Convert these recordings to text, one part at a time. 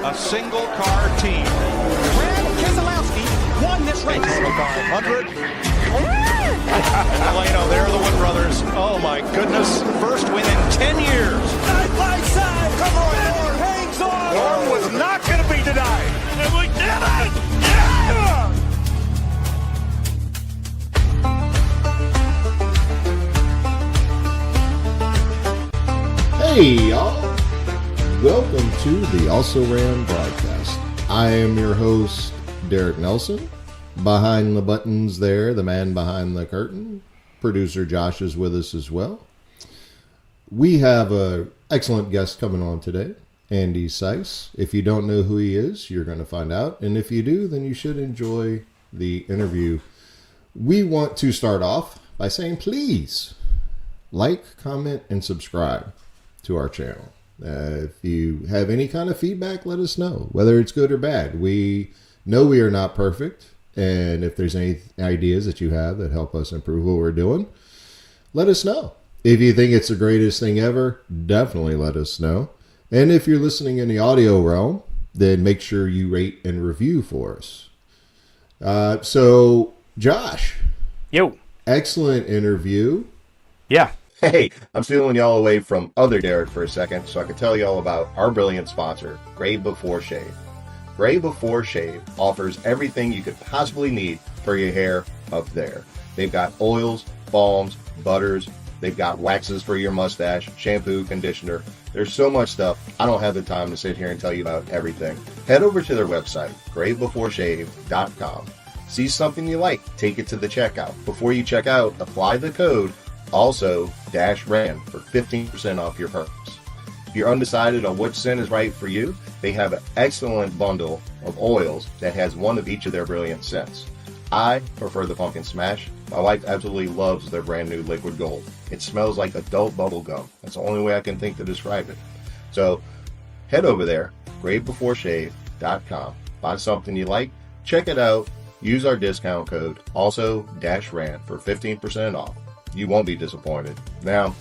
a single car team. Brad Keselowski won this race. 500. They're the Wood brothers. Oh my goodness. First win in 10 years. Side by side. Come on, Norm. Hangs on. Norm was not going to be denied. And we did it. Yeah! Hey, y'all. Welcome to the Also Ran broadcast. I am your host, Derek Nelson. Behind the buttons there, the man behind the curtain. Producer Josh is with us as well. We have an excellent guest coming on today, Andy Seuss. If you don't know who he is, you're going to find out. And if you do, then you should enjoy the interview. We want to start off by saying, please like, comment, and subscribe to our channel. If you have any kind of feedback, let us know, whether it's good or bad. We know we are not perfect, and if there's any ideas that you have that help us improve what we're doing, let us know. If you think it's the greatest thing ever, definitely let us know. And if you're listening in the audio realm, then make sure you rate and review for us. So, Josh. Yo. Excellent interview. Yeah. Hey, I'm stealing y'all away from other Derek for a second so I can tell y'all about our brilliant sponsor, Gray Before Shave. Gray Before Shave offers everything you could possibly need for your hair up there. They've got oils, balms, butters, they've got waxes for your mustache, shampoo, conditioner. There's so much stuff, I don't have the time to sit here and tell you about everything. Head over to their website, graybeforeshave.com. See something you like, take it to the checkout. Before you check out, apply the code ALSO-RAN for 15% off your purchase. If you're undecided on which scent is right for you, they have an excellent bundle of oils that has one of each of their brilliant scents. I prefer the Pumpkin Smash. My wife absolutely loves their brand new Liquid Gold. It smells like adult bubble gum. That's the only way I can think to describe it. So head over there, graybeforeshave.com. Find something you like, check it out, use our discount code ALSO-RAN for 15% off. You won't be disappointed. Now,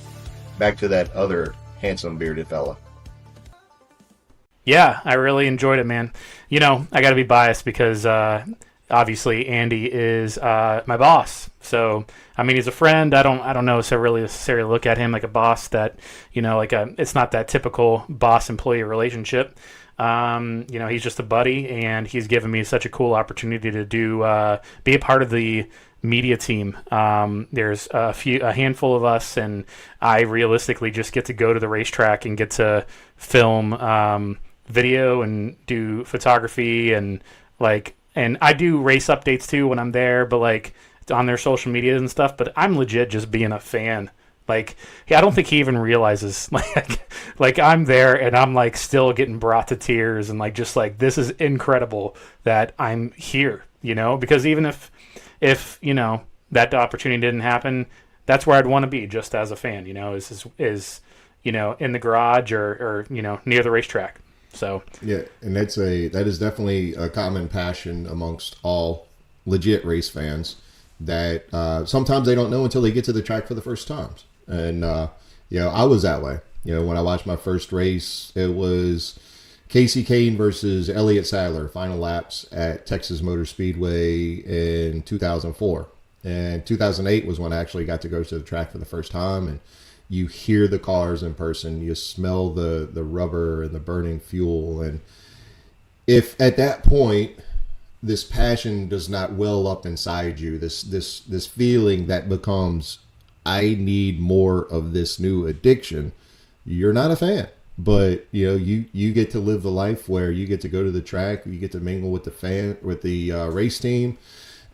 back to that other handsome bearded fella. Yeah, I really enjoyed it, man. You know, I got to be biased because obviously Andy is my boss. So, I mean, he's a friend. I don't necessarily look at him like a boss that, you know, it's not that typical boss-employee relationship. You know, he's just a buddy, and he's given me such a cool opportunity to be a part of the media team. There's a handful of us, and I realistically just get to go to the racetrack and get to film video and do photography and I do race updates too when I'm there, but on their social media and stuff. But I'm legit just being a fan. I don't think he even realizes I'm there and I'm still getting brought to tears and this is incredible that I'm here, you know, because even if you know that opportunity didn't happen, that's where I'd want to be just as a fan, you know, is you know, in the garage or you know, near the racetrack. So yeah, and that is definitely a common passion amongst all legit race fans that sometimes they don't know until they get to the track for the first time. And you know, I was that way. You know, when I watched my first race, it was Casey Kane versus Elliott Sadler, final laps at Texas Motor Speedway in 2004. And 2008 was when I actually got to go to the track for the first time. And you hear the cars in person, you smell the rubber and the burning fuel. And if at that point, this passion does not well up inside you, this feeling that becomes, I need more of this new addiction, you're not a fan. But you know, you get to live the life where you get to go to the track, you get to mingle with the race team,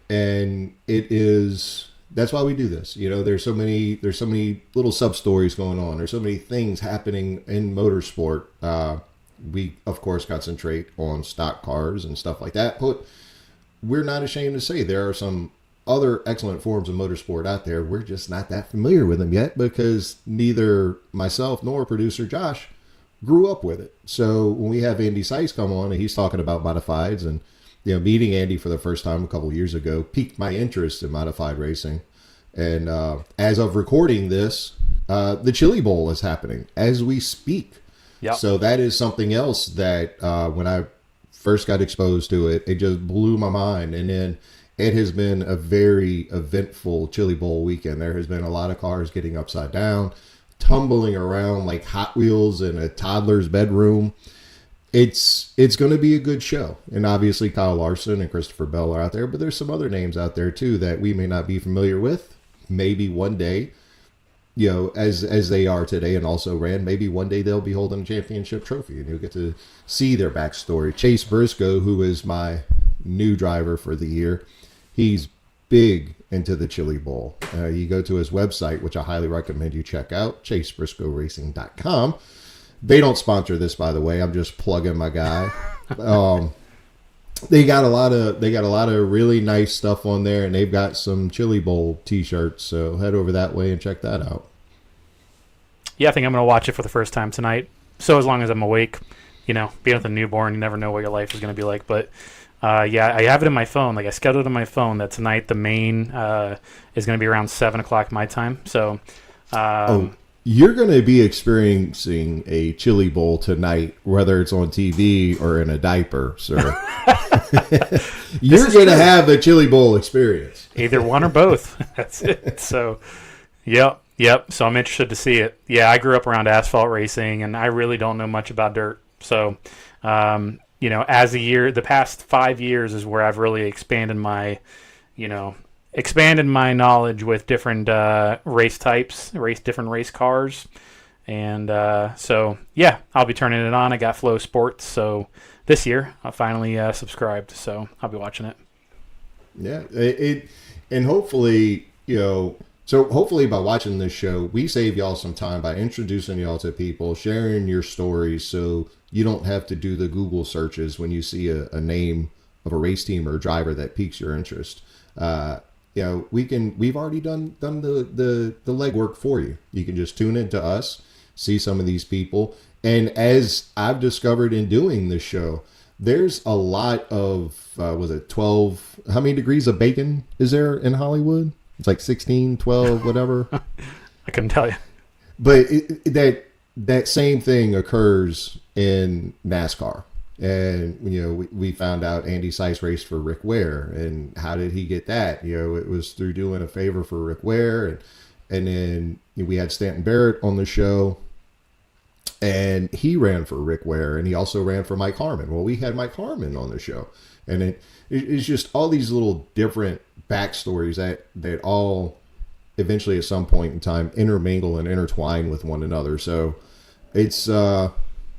and that's why we do this. You know, there's so many little sub stories going on. There's so many things happening in motorsport. We of course concentrate on stock cars and stuff like that, but we're not ashamed to say there are some other excellent forms of motorsport out there. We're just not that familiar with them yet because neither myself nor producer Josh grew up with it. So when we have Andy Seuss come on and he's talking about modifieds, and you know, meeting Andy for the first time a couple of years ago piqued my interest in modified racing. And as of recording this, the Chili Bowl is happening as we speak. Yep. So that is something else that when I first got exposed to it, it just blew my mind. And then it has been a very eventful Chili Bowl weekend. There has been a lot of cars getting upside down, tumbling around like Hot Wheels in a toddler's bedroom. It's going to be a good show. And obviously Kyle Larson and Christopher Bell are out there, but there's some other names out there too that we may not be familiar with. Maybe one day, you know, as they are today and also ran, maybe one day they'll be holding a championship trophy and you'll get to see their backstory. Chase Briscoe, who is my new driver for the year, he's big into the Chili Bowl. You go to his website, which I highly recommend you check out, chasebriscoeracing.com. They don't sponsor this, by the way. I'm just plugging my guy. They got a lot of really nice stuff on there, and they've got some Chili Bowl t-shirts. So head over that way and check that out. Yeah, I think I'm going to watch it for the first time tonight. So as long as I'm awake, you know, being with a newborn, you never know what your life is going to be like. But yeah, I have it in my phone. Like I scheduled it in my phone that tonight the main is going to be around 7 o'clock my time. So. You're going to be experiencing a Chili Bowl tonight, whether it's on TV or in a diaper, sir. You're going to have a Chili Bowl experience. Either one or both. That's it. So, yep. So I'm interested to see it. Yeah, I grew up around asphalt racing, and I really don't know much about dirt. So, you know, as the past 5 years is where I've really expanded my knowledge with different race types, different race cars. And so, yeah, I'll be turning it on. I got Flow Sports. So this year, I finally subscribed. So I'll be watching it. Yeah. And hopefully, hopefully by watching this show, we save y'all some time by introducing y'all to people, sharing your stories so you don't have to do the Google searches when you see a name of a race team or a driver that piques your interest. We've already done the legwork for you. You can just tune into us, see some of these people. And as I've discovered in doing this show, there's a lot of, 12, how many degrees of bacon is there in Hollywood? It's like 16, 12, whatever. I couldn't tell you. But that same thing occurs in NASCAR. And, we found out Andy Seiss raced for Rick Ware. And how did he get that? It was through doing a favor for Rick Ware. And then we had Stanton Barrett on the show. And he ran for Rick Ware. And he also ran for Mike Harmon. Well, we had Mike Harmon on the show. And it's just all these little different backstories that all eventually at some point in time intermingle and intertwine with one another. So it's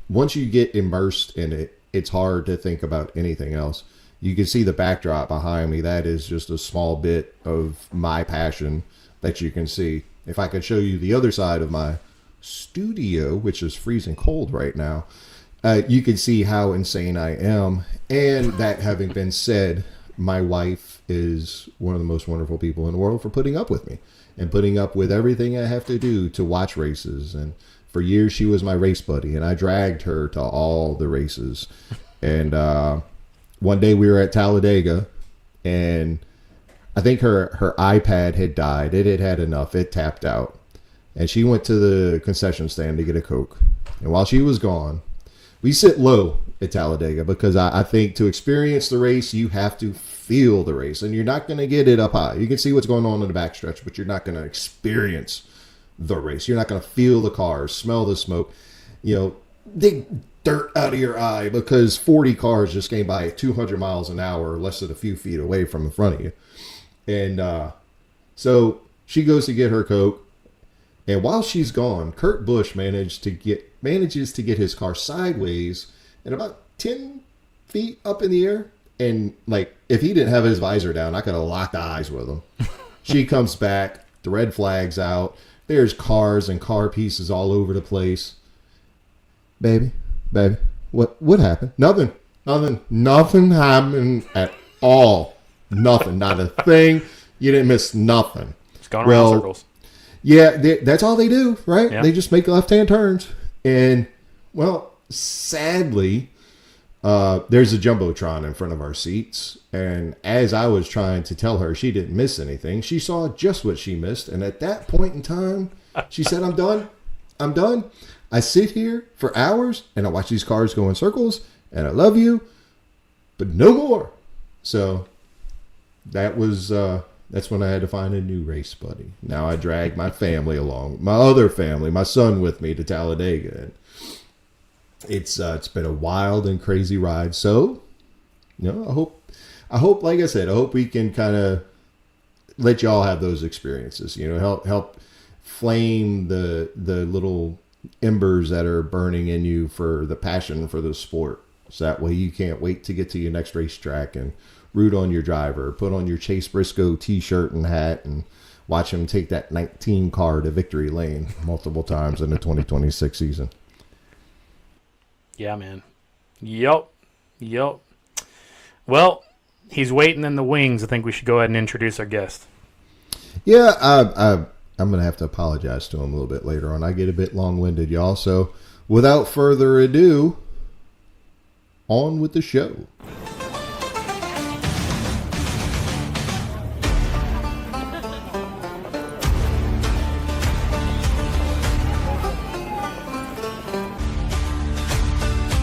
once you get immersed in it, it's hard to think about anything else. You can see the backdrop behind me. That is just a small bit of my passion that you can see. If I could show you the other side of my studio, which is freezing cold right now, you can see how insane I am. And that having been said, my wife is one of the most wonderful people in the world for putting up with me and putting up with everything I have to do to watch races. And for years, she was my race buddy, and I dragged her to all the races. And one day we were at Talladega, and I think her iPad had died. It had had enough. It tapped out. And she went to the concession stand to get a Coke. And while she was gone, we sit low at Talladega because I think to experience the race, you have to feel the race. And you're not going to get it up high. You can see what's going on in the backstretch, but you're not going to experience the race. You're not going to feel the cars, smell the smoke, dig dirt out of your eye because 40 cars just came by at 200 miles an hour, less than a few feet away from in front of you. And so she goes to get her Coke. And while she's gone, Kurt Busch manages to get his car sideways and about 10 feet up in the air. And like, if he didn't have his visor down, I could have locked eyes with him. She comes back, the red flag's out. There's cars and car pieces all over the place. Baby, what happened? Nothing happened at all. Nothing, not a thing. You didn't miss nothing. It's going around circles. Yeah, that's all they do, right? Yeah. They just make left-hand turns. And, well, sadly, there's a Jumbotron in front of our seats. And as I was trying to tell her she didn't miss anything, she saw just what she missed. And at that point in time, she said, I'm done. I sit here for hours and I watch these cars go in circles, and I love you, but no more. So that was that's when I had to find a new race buddy. Now I drag my family along, my other family, my son with me to Talladega. And it's been a wild and crazy ride. So, I hope, like I said, I hope we can kind of let y'all have those experiences. Help flame the little embers that are burning in you for the passion for the sport. So that way you can't wait to get to your next racetrack and root on your driver, put on your Chase Briscoe t-shirt and hat, and watch him take that 19 car to victory lane multiple times in the 2026 season. Yeah, man. Yup. Well, he's waiting in the wings. I think we should go ahead and introduce our guest. Yeah, I'm going to have to apologize to him a little bit later on. I get a bit long-winded, y'all. So without further ado, on with the show.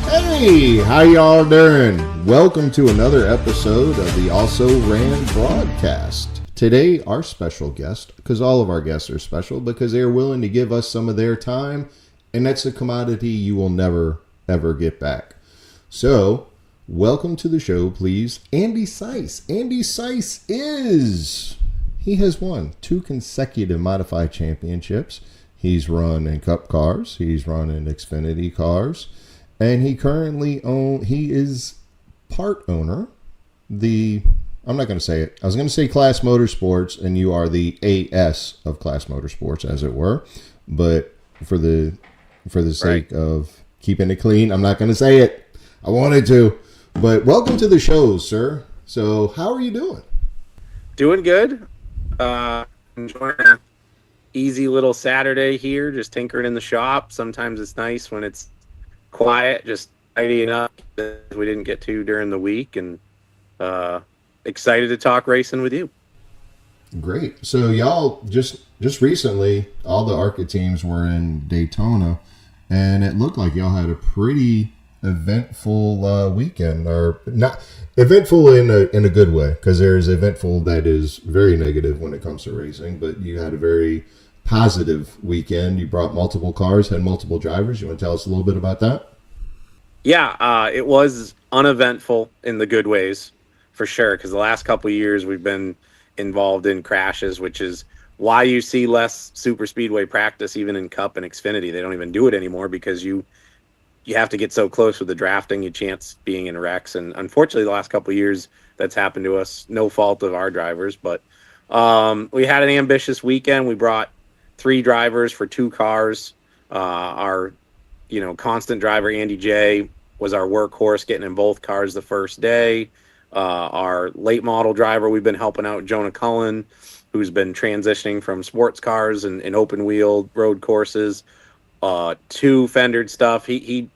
Hey, how y'all doing? Welcome to another episode of the Also Ran broadcast. Today, our special guest, because all of our guests are special, because they are willing to give us some of their time, and that's a commodity you will never, ever get back. So, welcome to the show, please, Andy Seuss. Andy Seuss he has won 2 consecutive modified championships. He's run in Cup cars, he's run in Xfinity cars, and he currently he is part owner, I'm not going to say it. I was going to say KLAS Motorsports, and you are the AS of KLAS Motorsports, as it were. But for the sake of keeping it clean, I'm not going to say it. I wanted to. But welcome to the show, sir. So how are you doing? Doing good. Enjoying an easy little Saturday here, just tinkering in the shop. Sometimes it's nice when it's quiet, just tidying up that we didn't get to during the week, and excited to talk racing with you. Great. So y'all just recently, all the ARCA teams were in Daytona, and it looked like y'all had a pretty eventful weekend, or not eventful in a good way, because there's eventful that is very negative when it comes to racing, but you had a very positive weekend. You brought multiple cars, had multiple drivers. You want to tell us a little bit about that? Yeah, it was uneventful in the good ways, for sure, because the last couple of years we've been involved in crashes, which is why you see less super speedway practice even in Cup and Xfinity. They don't even do it anymore because you have to get so close with the drafting, you chance being in wrecks. And unfortunately, the last couple of years that's happened to us, no fault of our drivers. But we had an ambitious weekend. We brought 3 drivers for 2 cars. Our constant driver, Andy J, was our workhorse, getting in both cars the first day. Our late model driver, we've been helping out, Jonah Cullen, who's been transitioning from sports cars and open wheel road courses to fendered stuff. He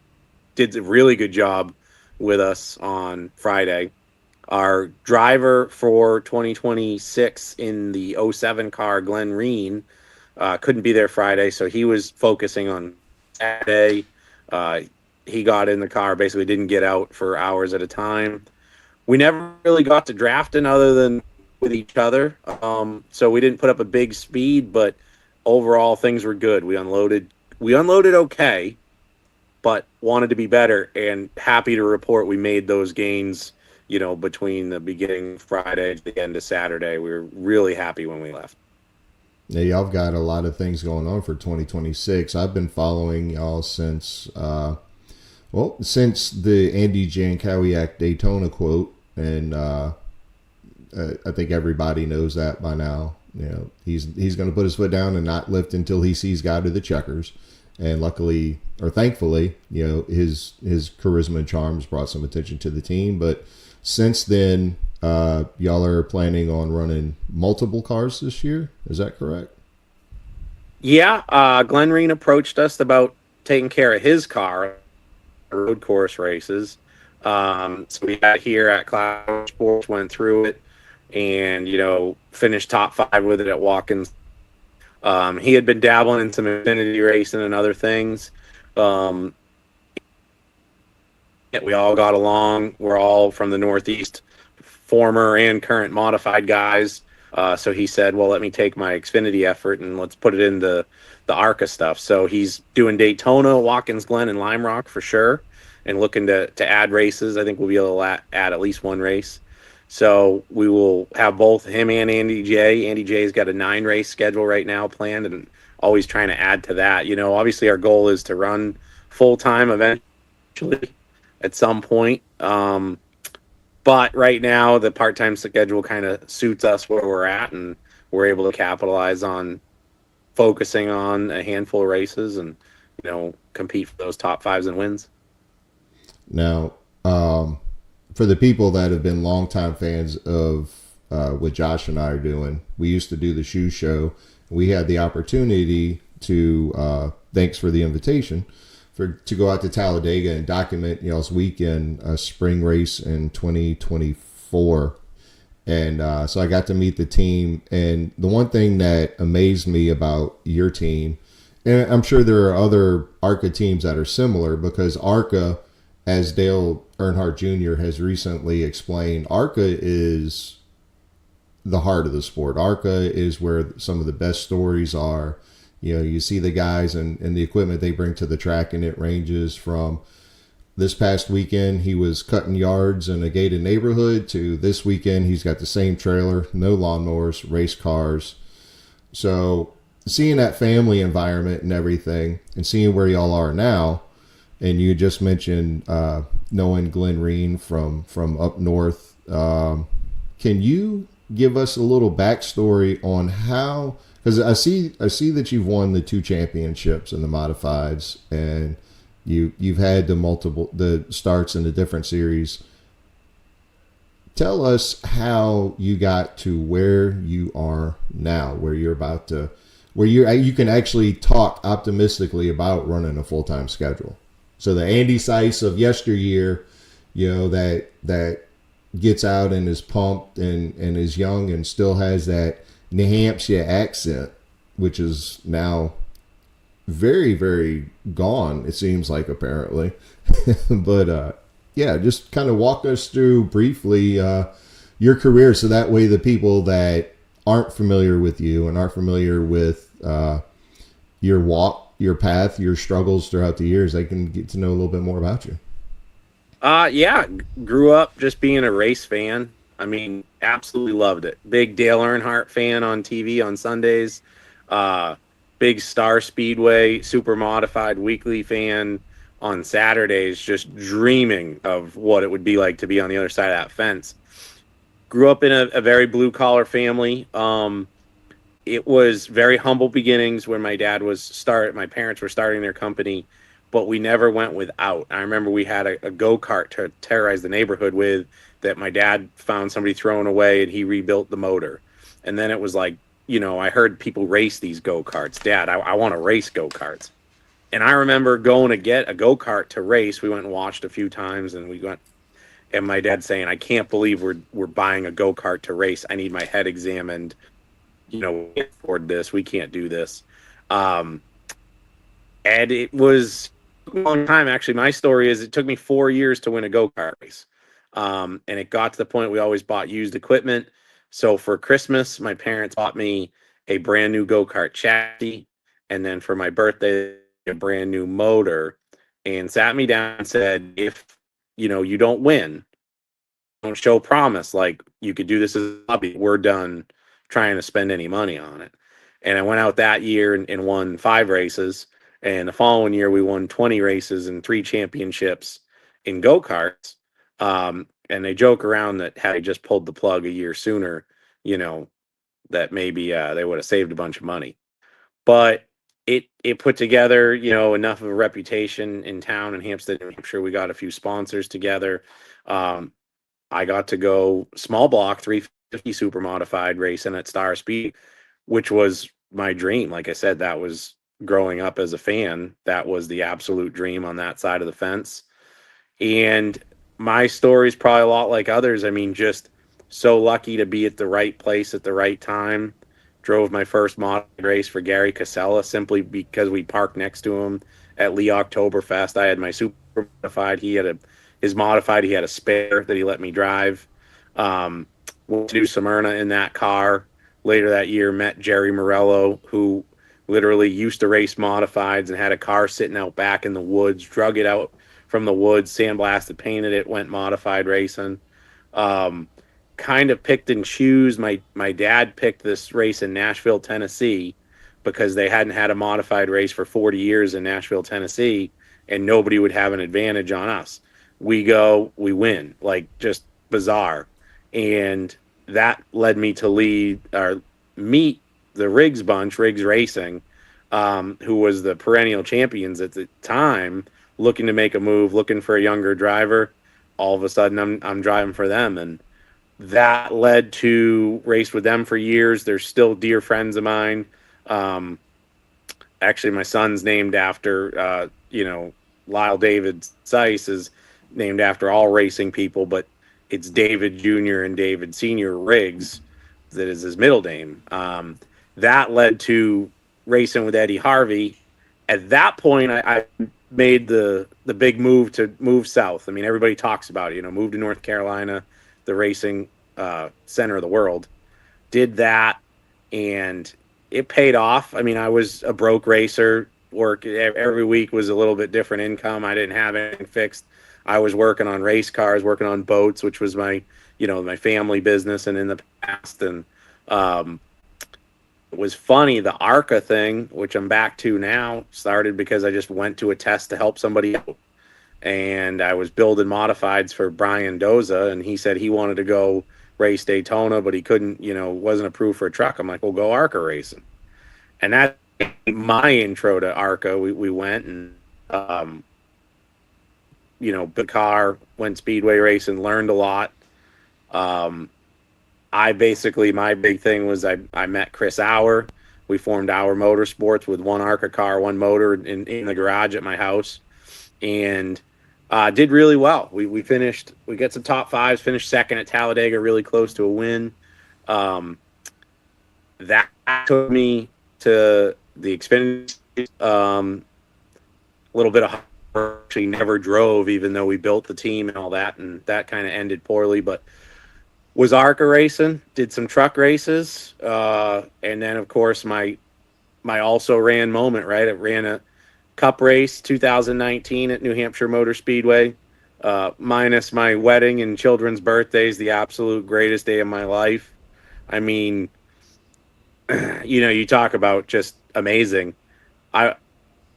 did a really good job with us on Friday. Our driver for 2026 in the 07 car, Glenn Reen, couldn't be there Friday, so he was focusing on Saturday. He got in the car, basically didn't get out for hours at a time. We never really got to drafting other than with each other, so we didn't put up a big speed, but overall things were good. We unloaded okay, but wanted to be better, and happy to report we made those gains, between the beginning of Friday to the end of Saturday. We were really happy when we left. Yeah, y'all have got a lot of things going on for 2026. I've been following y'all since the Andy Jankowiak Daytona quote, and I think everybody knows that by now. He's going to put his foot down and not lift until he sees God to the checkers. And luckily, or thankfully, his charisma and charms brought some attention to the team. But since then, y'all are planning on running multiple cars this year. Is that correct? Yeah, Glenn Reen approached us about taking care of his car, road course races. So we got here at KLAS Motorsports, went through it, and finished top 5 with it at Watkins. He had been dabbling in some Xfinity racing and other things. Um, we all got along. We're all from the Northeast, former and current modified guys. So he said, well, let me take my Xfinity effort and let's put it into the ARCA stuff. So he's doing Daytona, Watkins Glen, and Lime Rock for sure, and looking to add races. I think we'll be able to add at least one race. So we will have both him and Andy J. Andy J's got a 9-race schedule right now planned, and always trying to add to that. You know, obviously our goal is to run full-time eventually at some point. But right now the part-time schedule kind of suits us where we're at, and we're able to capitalize on focusing on a handful of races and, you know, compete for those top 5s and wins. Now, for the people that have been longtime fans of what Josh and I are doing, we used to do the shoe show. We had the opportunity to, thanks for the invitation, to go out to Talladega and document y'all's weekend, a spring race in 2024. And so I got to meet the team. And the one thing that amazed me about your team, and I'm sure there are other ARCA teams that are similar, because ARCA, as Dale Earnhardt Jr. has recently explained, ARCA is the heart of the sport. ARCA is where some of the best stories are. You know, you see the guys and the equipment they bring to the track, and it ranges from this past weekend he was cutting yards in a gated neighborhood to this weekend he's got the same trailer, no lawnmowers, race cars. So seeing that family environment and everything, and seeing where y'all are now, and you just mentioned knowing Glenn Reen from up north, can you give us a little backstory on how? Because I see that you've won the 2 championships in the modifieds, and you've had the starts in the different series. Tell us how you got to where you are now, where you're about to, where you can actually talk optimistically about running a full-time schedule. So the Andy Seiss of yesteryear, you know, that gets out and is pumped and is young and still has that New Hampshire accent, which is now very, very gone, it seems like, apparently. But yeah, just kind of walk us through briefly your career, so that way the people that aren't familiar with you and aren't familiar with your walk, your path, your struggles throughout the years, they can get to know a little bit more about you. Yeah, grew up just being a race fan. I mean, absolutely loved it. Big Dale Earnhardt fan on TV on Sundays. Big Star Speedway Super Modified Weekly fan on Saturdays, just dreaming of what it would be like to be on the other side of that fence. Grew up in a very blue-collar family. It was very humble beginnings when my parents were starting their company, but we never went without. I remember we had a go-kart to terrorize the neighborhood with, that my dad found somebody throwing away, and he rebuilt the motor. And then it was like, you know, I heard people race these go-karts. Dad, I want to race go-karts. And I remember going to get a go-kart to race. We went and watched a few times, and and my dad saying, I can't believe we're buying a go-kart to race. I need my head examined. You know, we can't afford this. We can't do this. And it was a long time. Actually, my story is it took me 4 years to win a go-kart race. And it got to the point we always bought used equipment. So for Christmas, my parents bought me a brand new go-kart chassis. And then for my birthday, a brand new motor, and sat me down and said, if, you know, you don't win, don't show promise, like you could do this as a hobby, we're done trying to spend any money on it. And I went out that year and won 5 races. And the following year, we won 20 races and 3 championships in go-karts. And they joke around that had I just pulled the plug a year sooner, you know, that maybe they would have saved a bunch of money. But it put together, you know, enough of a reputation in town in Hampstead, New Hampshire. We got a few sponsors together. I got to go small block 350 super modified racing at Star Speed, which was my dream. Like I said, that was growing up as a fan. That was the absolute dream on that side of the fence. And my story is probably a lot like others. I mean, just so lucky to be at the right place at the right time. Drove my first mod race for Gary Casella simply because we parked next to him at Lee Oktoberfest. I had my super modified. He had his modified. He had a spare that he let me drive. Went to Smyrna in that car. Later that year, met Jerry Morello, who literally used to race modifieds and had a car sitting out back in the woods, drug it out from the woods, sandblasted, painted it, went modified racing. Kind of picked and choose. My dad picked this race in Nashville, Tennessee, because they hadn't had a modified race for 40 years in Nashville, Tennessee, and nobody would have an advantage on us. We go, we win, like just bizarre. And that led me to meet the Riggs bunch, Riggs Racing, who was the perennial champions at the time, looking to make a move, looking for a younger driver. All of a sudden, I'm driving for them, and that led to race with them for years. They're still dear friends of mine. Actually, my son's named after, Lyle David Seuss is named after all racing people, but it's David Jr. and David Sr. Riggs that is his middle name. That led to racing with Eddie Harvey. At that point, I made the big move to move south. I mean, everybody talks about it, move to North Carolina, the racing center of the world. Did that, and it paid off. I mean, I was a broke racer. Work every week was a little bit different income. I didn't have anything fixed. I was working on race cars, working on boats, which was my family business, and in the past. And it was funny, the ARCA thing, which I'm back to now, started because I just went to a test to help somebody out. And I was building modifieds for Brian Doza, and he said he wanted to go race Daytona, but he couldn't, wasn't approved for a truck. I'm like, well, go ARCA racing. And that's my intro to ARCA. We went and, the car, went speedway racing, learned a lot. My big thing was I met Chris Auer. We formed Auer Motorsports with one ARCA car, one motor in the garage at my house, and did really well. We got some top fives, finished second at Talladega, really close to a win. That took me to the Xfinity, a little bit of actually never drove, even though we built the team and all that, and that kind of ended poorly, but was ARCA racing, did some truck races, and then of course my also ran moment, right? I ran a Cup race 2019 at New Hampshire Motor Speedway, minus my wedding and children's birthdays, the absolute greatest day of my life. I mean, you talk about just amazing. I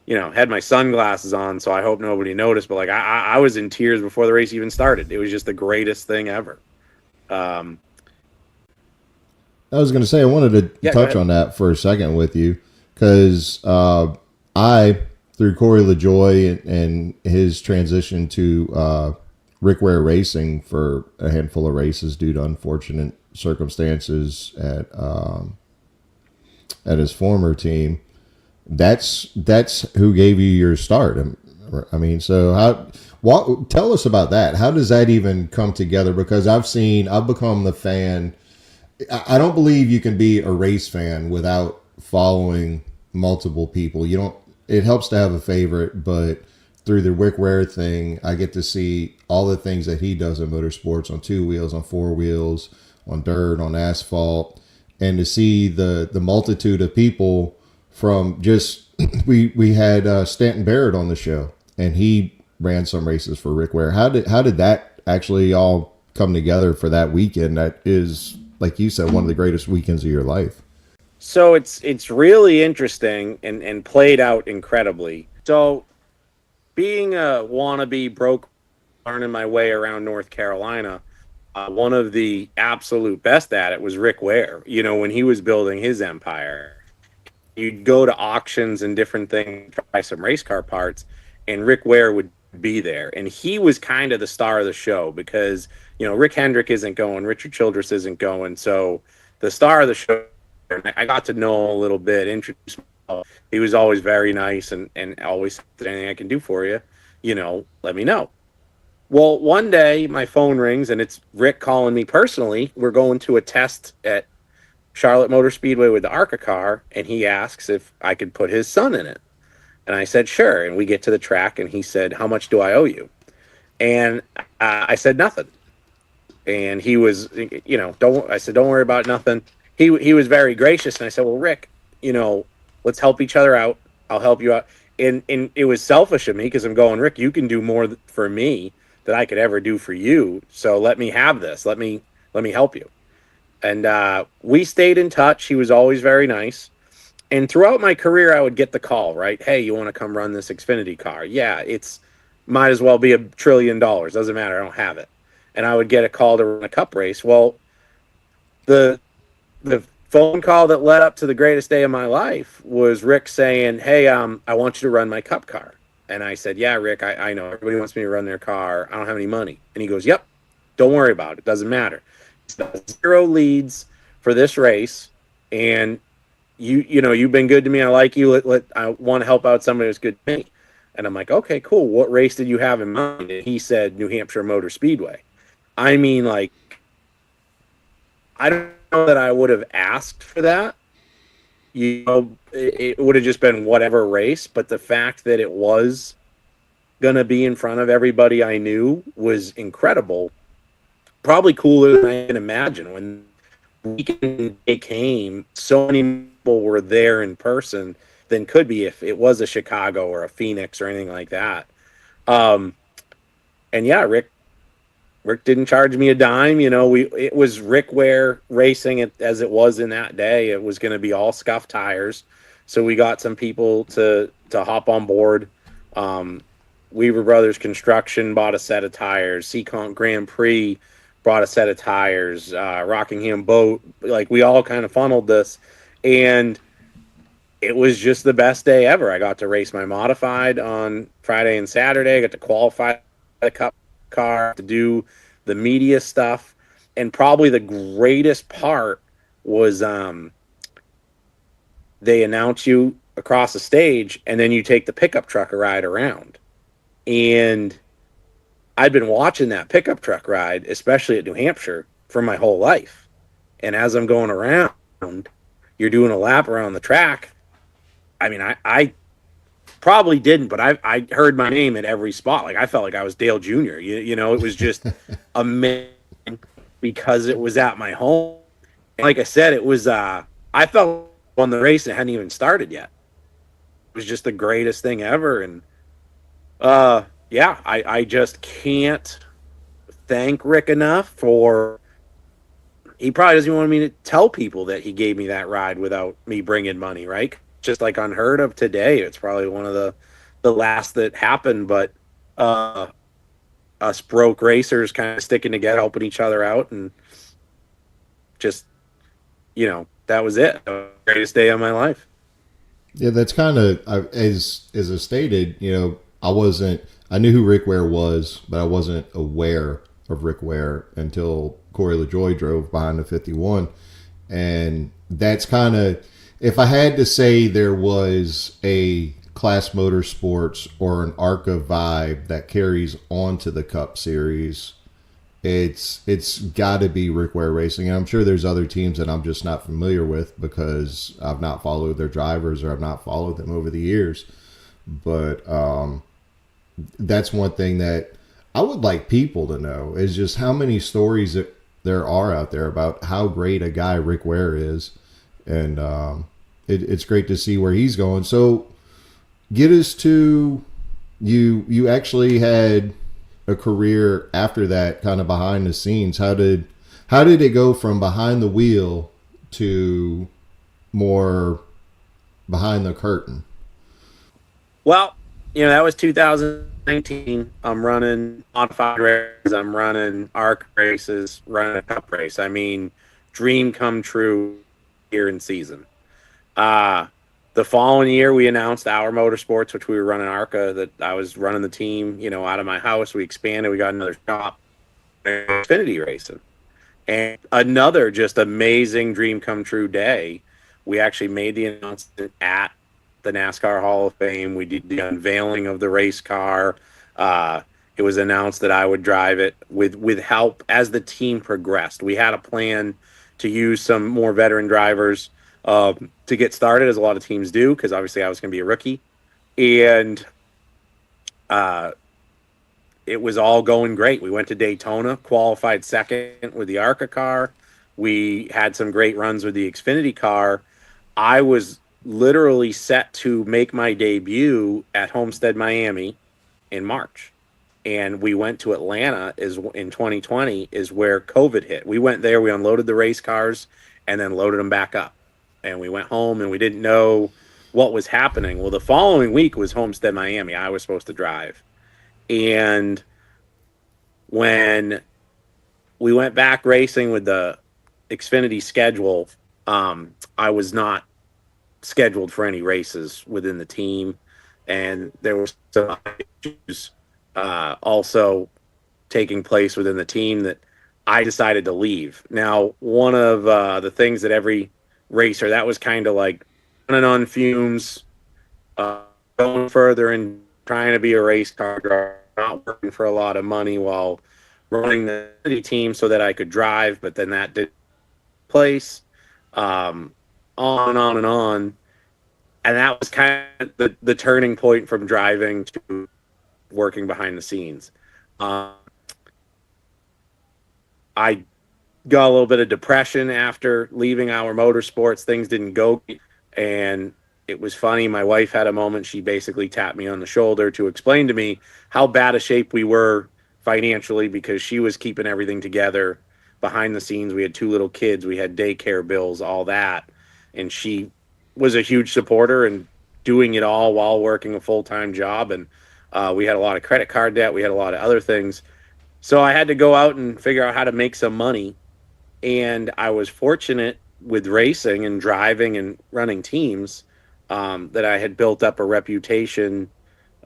had my sunglasses on, so I hope nobody noticed, but I was in tears before the race even started. It was just the greatest thing ever. I was going to say, I wanted to touch on that for a second with you, because through Corey LaJoy and his transition to Rick Ware Racing for a handful of races due to unfortunate circumstances at his former team, that's who gave you your start. I mean, so tell us about that. How does that even come together? Because I've become the fan. I don't believe you can be a race fan without following multiple people. It helps to have a favorite, but through the Rick Ware thing, I get to see all the things that he does in motorsports, on two wheels, on four wheels, on dirt, on asphalt, and to see the multitude of people from just, we had Stanton Barrett on the show, and he ran some races for Rick Ware. How did that actually all come together for that weekend? That is, like you said, one of the greatest weekends of your life. So it's really interesting and played out incredibly. So being a wannabe broke, learning my way around North Carolina, one of the absolute best at it was Rick Ware. When he was building his empire, you'd go to auctions and different things, try some race car parts, and Rick Ware would be there. And he was kind of the star of the show because, Rick Hendrick isn't going, Richard Childress isn't going. So the star of the show, I got to know him a little bit, introduced myself. He was always very nice and always said, anything I can do for you, let me know. Well, one day my phone rings and it's Rick calling me personally. We're going to a test at Charlotte Motor Speedway with the ARCA car, and he asks if I could put his son in it. And I said, sure. And we get to the track, and he said, how much do I owe you? And I said, nothing. And he was, I said, don't worry about nothing. He was very gracious. And I said, well, Rick, let's help each other out. I'll help you out. And it was selfish of me because I'm going, Rick, you can do more for me than I could ever do for you. So let me have this. Let me help you. And we stayed in touch. He was always very nice. And throughout my career, I would get the call, right? Hey, you want to come run this Xfinity car? Yeah, it's might as well be $1 trillion. Doesn't matter. I don't have it. And I would get a call to run a cup race. Well, the phone call that led up to the greatest day of my life was Rick saying, hey, I want you to run my cup car. And I said, yeah, Rick, I know. Everybody wants me to run their car. I don't have any money. And he goes, yep, don't worry about it. It doesn't matter. It's 0 leads for this race. And you've been good to me. I like you. I want to help out somebody that's good to me. And I'm like, okay, cool. What race did you have in mind? And he said New Hampshire Motor Speedway. I mean, like, I don't know that I would have asked for that. It would have just been whatever race. But the fact that it was going to be in front of everybody I knew was incredible. Probably cooler than I can imagine. When weekend day came, so many people were there in person than could be if it was a Chicago or a Phoenix or anything like that. And yeah, Rick didn't charge me a dime. It was Rick Ware Racing as it was in that day. It was going to be all scuffed tires. So we got some people to hop on board. Weaver Brothers Construction bought a set of tires. Seekonk Grand Prix brought a set of tires. Rockingham Boat, like, we all kind of funneled this. And it was just the best day ever. I got to race my modified on Friday and Saturday. I got to qualify the cup car, to do the media stuff. And probably the greatest part was they announce you across the stage, and then you take the pickup truck a ride around. And I'd been watching that pickup truck ride, especially at New Hampshire, for my whole life. And as I'm going around, you're doing a lap around the track. I mean, I probably didn't, but I heard my name at every spot. Like, I felt like I was Dale Jr. It was just amazing because it was at my home. And like I said, it was, I felt on the race that hadn't even started yet. It was just the greatest thing ever. And, yeah, I just can't thank Rick enough for, he probably doesn't want me to tell people that he gave me that ride without me bringing money, right? Just like unheard of today. It's probably one of the last that happened, but us broke racers kind of sticking together, helping each other out, and just, that was it. The greatest day of my life. Yeah, that's kind of, as I stated, I knew who Rick Ware was, but I wasn't aware of Rick Ware until Corey LaJoie drove behind the 51. And that's kind of, if I had to say there was a KLAS Motorsports or an ARCA vibe that carries on to the Cup Series, it's got to be Rick Ware Racing. And I'm sure there's other teams that I'm just not familiar with because I've not followed their drivers or I've not followed them over the years. But that's one thing that I would like people to know is just how many stories that there are out there about how great a guy Rick Ware is. And it's great to see where he's going. So get us to you actually had a career after that, kind of behind the scenes. How did it go from behind the wheel to more behind the curtain? Well, that was 2019. I'm running modified races. I'm running ARC races, running a cup race. I mean, dream come true here in season. The following year, we announced Our Motorsports, which we were running ARCA, that I was running the team, out of my house. We expanded. We got another shop, Xfinity racing. And another just amazing dream come true day. We actually made the announcement at the NASCAR Hall of Fame. We did the unveiling of the race car. It was announced that I would drive it with help as the team progressed. We had a plan to use some more veteran drivers to get started, as a lot of teams do, because obviously I was going to be a rookie. And it was all going great. We went to Daytona, qualified second with the ARCA car. We had some great runs with the Xfinity car. I was literally set to make my debut at Homestead, Miami in March. And we went to Atlanta in 2020 is where COVID hit. We went there, we unloaded the race cars and then loaded them back up. And we went home and we didn't know what was happening. Well, the following week was Homestead, Miami. I was supposed to drive. And when we went back racing with the Xfinity schedule, I was not scheduled for any races within the team. And there were some issues also taking place within the team that I decided to leave. Now, one of the things that every racer, that was kind of like running on fumes, going further and trying to be a race car driver, not working for a lot of money while running the city team so that I could drive, but then that didn't place, on and on and on. And that was kind of the turning point from driving to working behind the scenes. I got a little bit of depression after leaving our motorsports. Things didn't go, and it was funny. My wife had a moment. She basically tapped me on the shoulder to explain to me how bad a shape we were financially, because she was keeping everything together behind the scenes. We had 2 little kids. We had daycare bills, all that. And she was a huge supporter and doing it all while working a full-time job. And we had a lot of credit card debt. We had a lot of other things. So I had to go out and figure out how to make some money. And I was fortunate with racing and driving and running teams that I had built up a reputation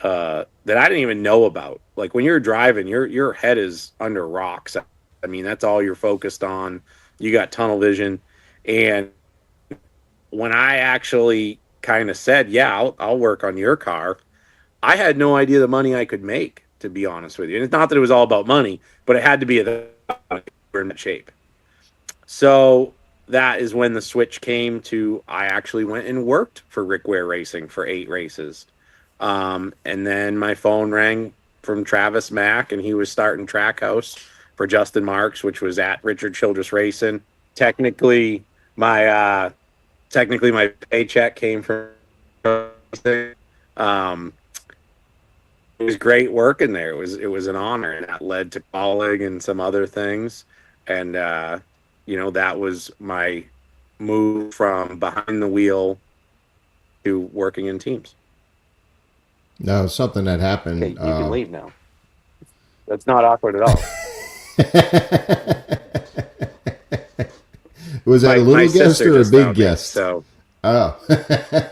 that I didn't even know about. Like when you're driving, your head is under rocks. I mean, that's all you're focused on. You got tunnel vision. And when I actually kind of said, yeah, I'll work on your car, I had no idea the money I could make, to be honest with you. And it's not that it was all about money, but it had to be in that shape. So that is when the switch came to, I actually went and worked for Rick Ware Racing for 8 races. And then my phone rang from Travis Mack, and he was starting Trackhouse for Justin Marks, which was at Richard Childress Racing. Technically, my paycheck came from it was great working there. It was an honor, and that led to Kaulig and some other things. And that was my move from behind the wheel to working in teams. No, something that happened. Okay, you can leave now. That's not awkward at all. Was that a little guest or a big guest? So, oh,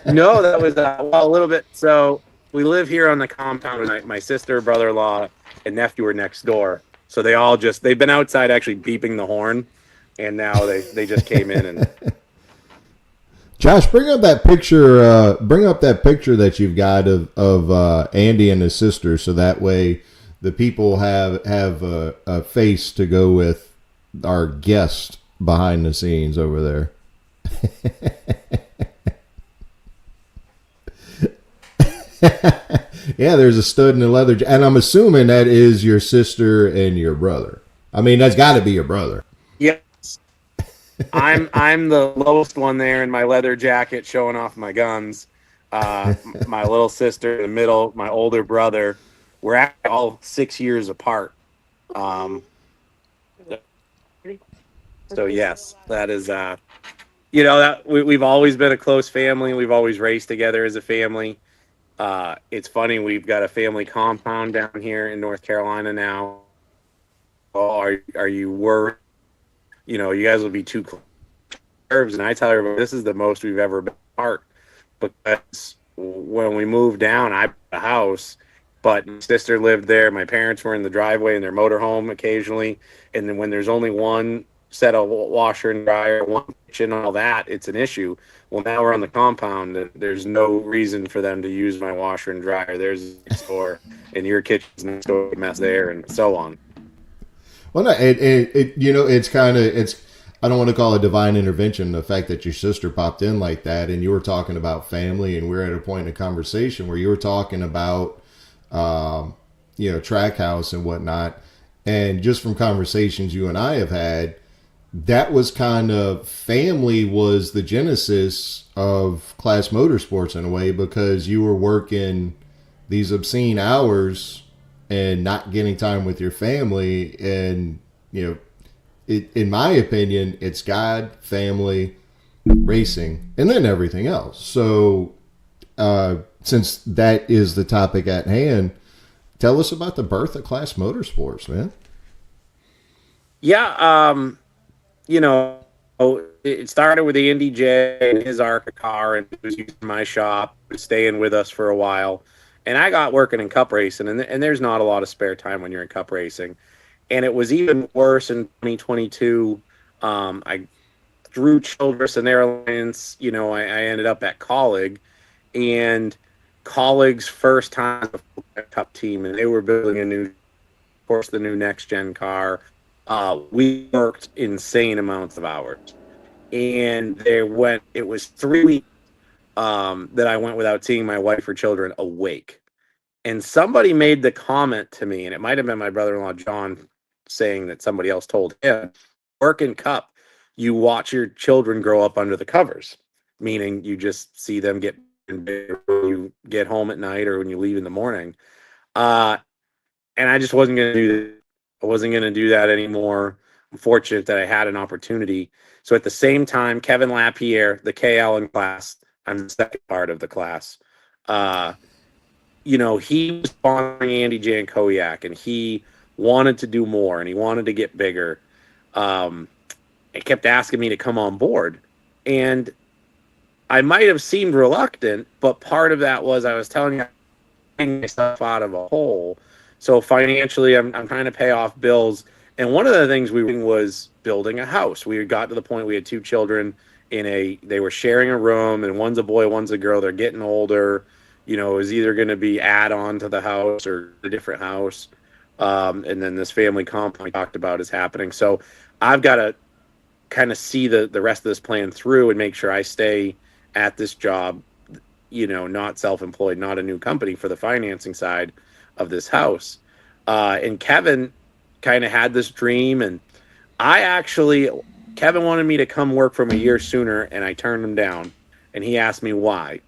no, that was a little bit. So we live here on the compound. And my sister, brother-in-law, and nephew are next door. So they've been outside actually beeping the horn, and now they just came in and. Josh, bring up that picture. Bring up that picture that you've got of Andy and his sister, so that way the people have a face to go with our guest behind the scenes over there. Yeah, there's a stud in the leather, and I'm assuming that is your sister and your brother. I mean, that's got to be your brother. Yes, I'm the lowest one there in my leather jacket, showing off my guns. My little sister in the middle, my older brother. We're actually all 6 years apart. So yes, that is that we've always been a close family. We've always raced together as a family. It's funny, we've got a family compound down here in North Carolina now. Oh, are you worried? You guys will be too close. And I tell everybody, this is the most we've ever been apart, because when we moved down, I bought a house, but my sister lived there. My parents were in the driveway in their motorhome occasionally. And then when there's only one set of washer and dryer, one kitchen, all that, it's an issue. Well, now we're on the compound. There's no reason for them to use my washer and dryer. There's a store, and your kitchen's next door, mess there, and so on. Well, no, it's kind of I don't want to call it divine intervention, the fact that your sister popped in like that and you were talking about family, and we're at a point in a conversation where you were talking about, Trackhouse and whatnot. And just from conversations you and I have had, that was kind of, family was the genesis of KLAS Motorsports in a way, because you were working these obscene hours and not getting time with your family. And, in my opinion, it's God, family, racing, and then everything else. So, since that is the topic at hand, tell us about the birth of KLAS Motorsports, man. Yeah, it started with Andy J and his ARCA car, and he was using my shop, staying with us for a while. And I got working in cup racing, and there's not a lot of spare time when you're in cup racing. And it was even worse in 2022. I drew Childress and Airlines. I ended up at Kaulig, and Kaulig's first time a cup team, and they were building the new next gen car. We worked insane amounts of hours, and it was 3 weeks that I went without seeing my wife or children awake. And somebody made the comment to me, and it might have been my brother-in-law John, saying that somebody else told him, work in cup, you watch your children grow up under the covers, meaning you just see them get in bed when you get home at night or when you leave in the morning. And I just wasn't going to do that. I wasn't going to do that anymore. I'm fortunate that I had an opportunity. So at the same time, Kevin Lapierre, the KL in KLAS, I'm the second part of the class. He was sponsoring Andy J and Koyak, and he wanted to do more, and he wanted to get bigger. He kept asking me to come on board, and I might have seemed reluctant, but part of that was I was telling you, getting myself out of a hole. So financially, I'm trying to pay off bills. And one of the things we were doing was building a house. We had got to the point we had 2 children they were sharing a room, and one's a boy, one's a girl. They're getting older. It was either going to be add on to the house or a different house. And then this family comp I talked about is happening. So I've got to kind of see the rest of this plan through and make sure I stay at this job, not self-employed, not a new company, for the financing side of this house. And Kevin kind of had this dream, and Kevin wanted me to come work for him a year sooner, and I turned him down, and he asked me why.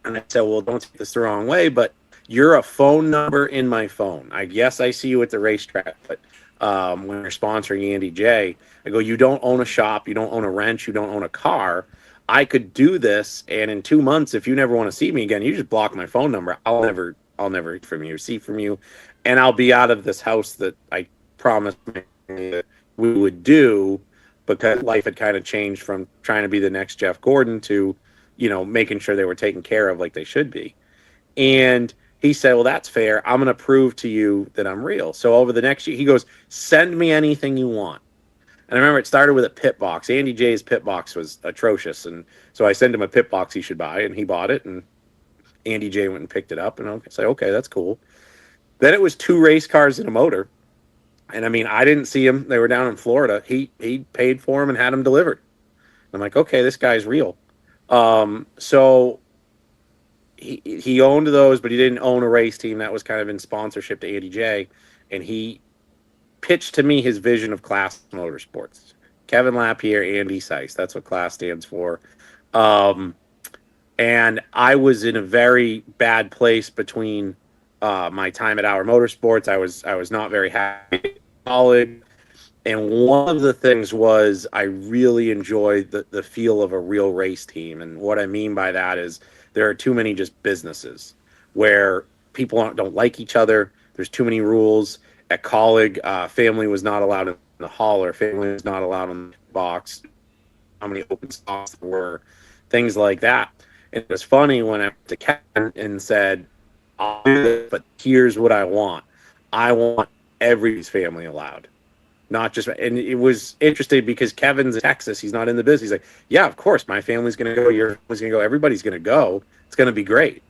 And I said, well, don't take this the wrong way, but you're a phone number in my phone. Yes, I see you at the racetrack, but when you're sponsoring Andy J, I go, you don't own a shop, you don't own a wrench, you don't own a car. I could do this, and in 2 months, if you never want to see me again, you just block my phone number. I'll never hear from you, see from you, and I'll be out of this house that I promised that we would do, because life had kind of changed from trying to be the next Jeff Gordon to, making sure they were taken care of like they should be. And he said, well, that's fair. I'm going to prove to you that I'm real. So over the next year, he goes, send me anything you want. And I remember it started with a pit box. Andy J's pit box was atrocious. And so I sent him a pit box he should buy, and he bought it. And Andy J went and picked it up. And I said, okay, that's cool. Then it was 2 race cars and a motor. And I didn't see him. They were down in Florida. He paid for them and had them delivered. I'm like, okay, this guy's real. So he owned those, but he didn't own a race team. That was kind of in sponsorship to Andy J. And he pitched to me his vision of KLAS Motorsports. Kevin Lapierre, Andy Seuss. That's what KLAS stands for. And I was in a very bad place between my time at Our Motorsports. I was not very happy at college. And one of the things was I really enjoyed the feel of a real race team. And what I mean by that is there are too many just businesses where people don't like each other. There's too many rules. At Kaulig, family was not allowed in the hauler. Family was not allowed in the box. How many open spots there were, things like that. And it was funny when I went to Kevin and said, I'll do this, but here's what I want. I want every family allowed. Not just, and it was interesting because Kevin's in Texas. He's not in the business. He's like, yeah, of course, my family's going to go. Your family's going to go. Everybody's going to go. It's going to be great.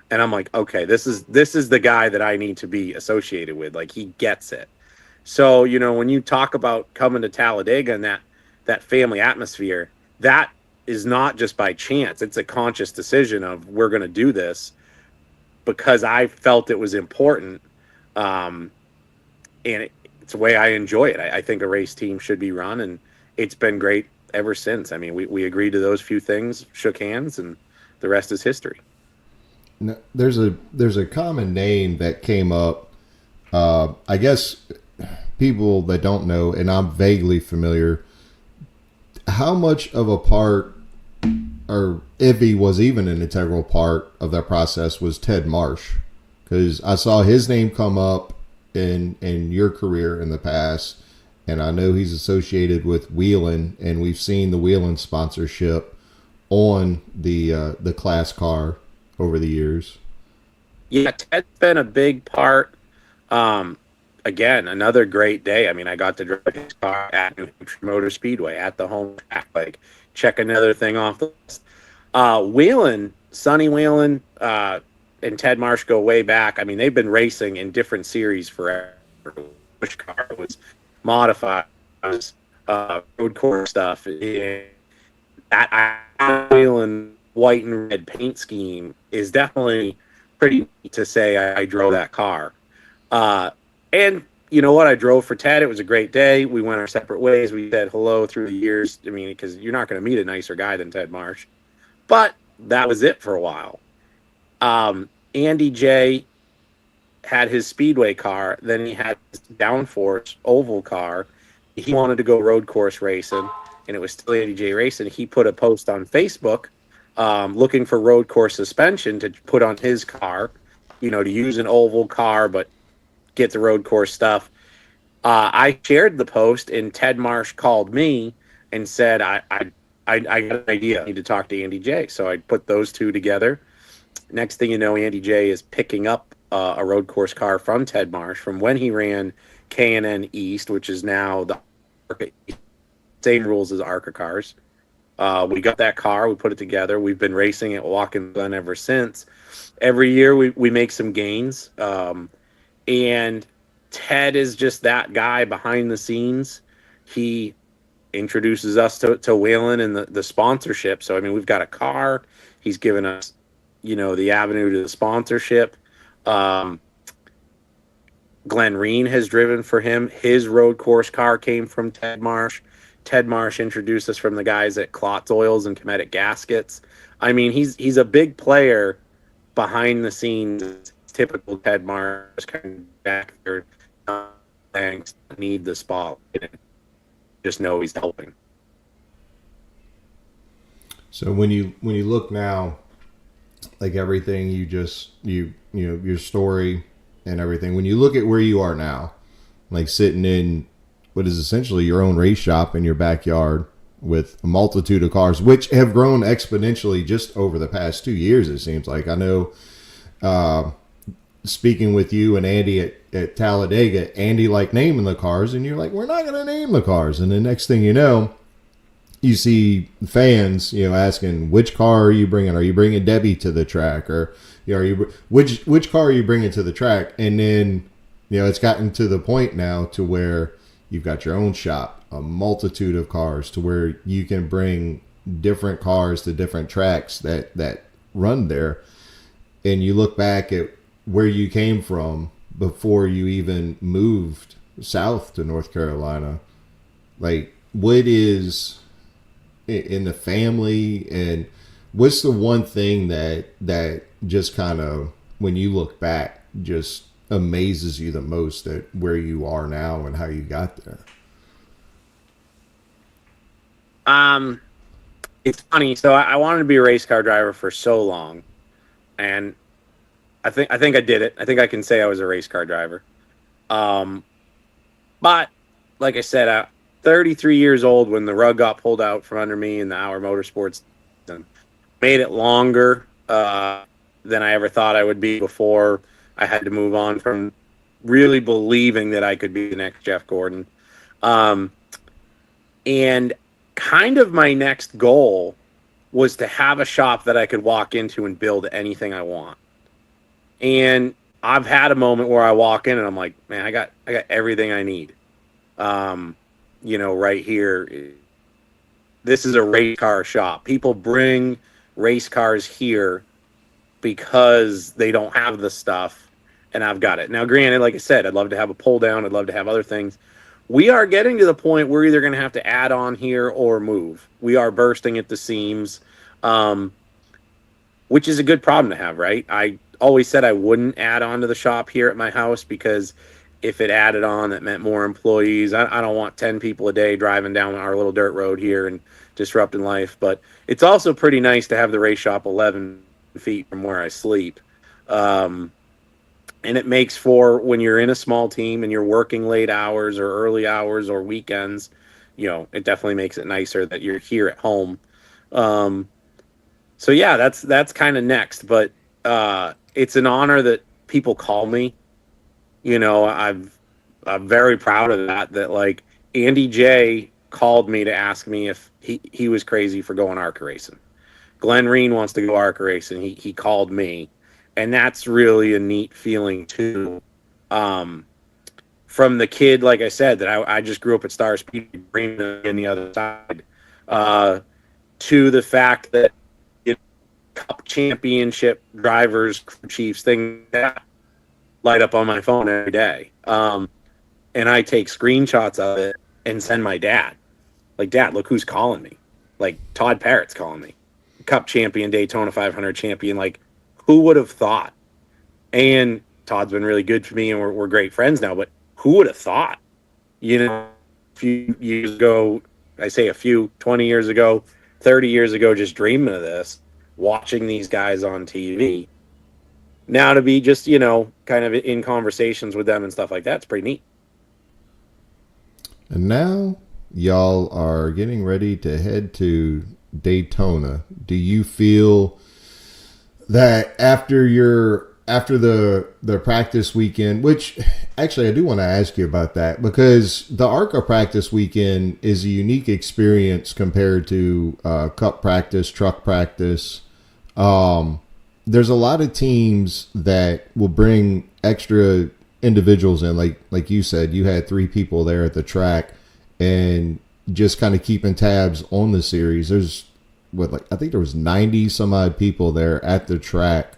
And I'm like, okay, this is the guy that I need to be associated with. Like, he gets it. So, when you talk about coming to Talladega and that, that family atmosphere, that is not just by chance. It's a conscious decision of we're going to do this because I felt it was important. And it's the way I enjoy it. I think a race team should be run, and it's been great ever since. I mean, we agreed to those few things, shook hands, and the rest is history. Now, there's a common name that came up. I guess people that don't know, and I'm vaguely familiar, how much of a part, or if he was even an integral part of that process, was Ted Marsh? Because I saw his name come up in your career in the past, and I know he's associated with Whelen, and we've seen the Whelen sponsorship on the KLAS car over the years. Yeah, Ted's been a big part. Again, another great day. I mean, I got to drive his car at New Hampshire Motor Speedway at the home track. Like, check another thing off the list. Whelen, Sonny Whelen, and Ted Marsh go way back. I mean, they've been racing in different series forever. Which car was modified, road course stuff. That Whelen white and red paint scheme is definitely pretty neat to say I drove that car. And you know what? I drove for Ted. It was a great day. We went our separate ways. We said hello through the years. I mean, because you're not going to meet a nicer guy than Ted Marsh. But that was it for a while. Andy J had his speedway car. Then he had his downforce oval car. He wanted to go road course racing, and it was still Andy J racing. He put a post on Facebook looking for road course suspension to put on his car, you know, to use an oval car, but get the road course stuff. I shared the post, and Ted Marsh called me and said, I got an idea. I need to talk to Andy J. So I put those two together. Next thing you know, Andy J is picking up a road course car from Ted Marsh from when he ran K&N East, which is now the ARCA, same rules as ARCA cars. We got that car. We put it together. We've been racing at Walking Glen ever since. Every year we make some gains. And Ted is just that guy behind the scenes. He introduces us to Whelen and the sponsorship. So, I mean, we've got a car. He's given us, you know, the avenue to the sponsorship. Glenn Reen has driven for him. His road course car came from Ted Marsh. Ted Marsh introduced us from the guys at Klotz Oils and Cometic Gaskets. I mean, he's a big player behind the scenes. Typical Ted Marsh kind of back there. Thanks, need the spotlight. Just know he's helping. So when you look now, like everything you know, your story and everything, when you look at where you are now, like sitting in what is essentially your own race shop in your backyard with a multitude of cars, which have grown exponentially just over the past 2 years, it seems like. I know, speaking with you and Andy at Talladega, Andy liked naming the cars, and you're like, we're not going to name the cars. And the next thing you know, you see fans, you know, asking, which car are you bringing? Are you bringing Debbie to the track? Or, you know, which car are you bringing to the track? And then, you know, it's gotten to the point now to where you've got your own shop, a multitude of cars, to where you can bring different cars to different tracks that run there. And you look back at where you came from before you even moved south to North Carolina. Like, what is in the family, and what's the one thing that just kind of, when you look back, just amazes you the most at where you are now and how you got there? It's funny. So I wanted to be a race car driver for so long, and I think I did it. I think I can say I was a race car driver. But like I said, I'm 33 years old when the rug got pulled out from under me in the Hour Motorsports, and made it longer than I ever thought I would be before I had to move on from really believing that I could be the next Jeff Gordon. And kind of my next goal was to have a shop that I could walk into and build anything I want. And I've had a moment where I walk in and I'm like, man, I got everything I need. You know, right here. this is a race car shop. People bring race cars here because they don't have the stuff, and I've got it. Now, granted, like I said, I'd love to have a pull down. I'd love to have other things. We are getting to the point we're either going to have to add on here or move. We are bursting at the seams, which is a good problem to have, right? I always said I wouldn't add on to the shop here at my house because if it added on, that meant more employees. I don't want 10 people a day driving down our little dirt road here and disrupting life. But it's also pretty nice to have the race shop 11 feet from where I sleep. And it makes for when you're in a small team and you're working late hours or early hours or weekends, you know, it definitely makes it nicer that you're here at home. So yeah, that's kind of next, but it's an honor that people call me. You know, I'm very proud of that like Andy J called me to ask me if he was crazy for going ARCA racing. Glenn Reen wants to go ARCA racing. He called me, and that's really a neat feeling too. From the kid, like I said, that I just grew up at Star Speed, dreaming on the other side, to the fact that Cup championship drivers, crew chiefs, things that light up on my phone every day. And I take screenshots of it and send my dad. Like, Dad, look who's calling me. Like, Todd Parrott's calling me. Cup champion, Daytona 500 champion. Like, who would have thought? And Todd's been really good for me, and we're great friends now, but who would have thought? You know, a few years ago, I say a few, 20 years ago, 30 years ago, just dreaming of this, watching these guys on TV. Now to be just, you know, kind of in conversations with them and stuff like that, it's pretty neat. And now y'all are getting ready to head to Daytona. Do you feel that after the practice weekend, which actually I do want to ask you about that, because the ARCA practice weekend is a unique experience compared to Cup practice, truck practice. There's a lot of teams that will bring extra individuals in, like you said, you had 3 people there at the track and just kind of keeping tabs on the series. There's I think there was 90 some odd people there at the track.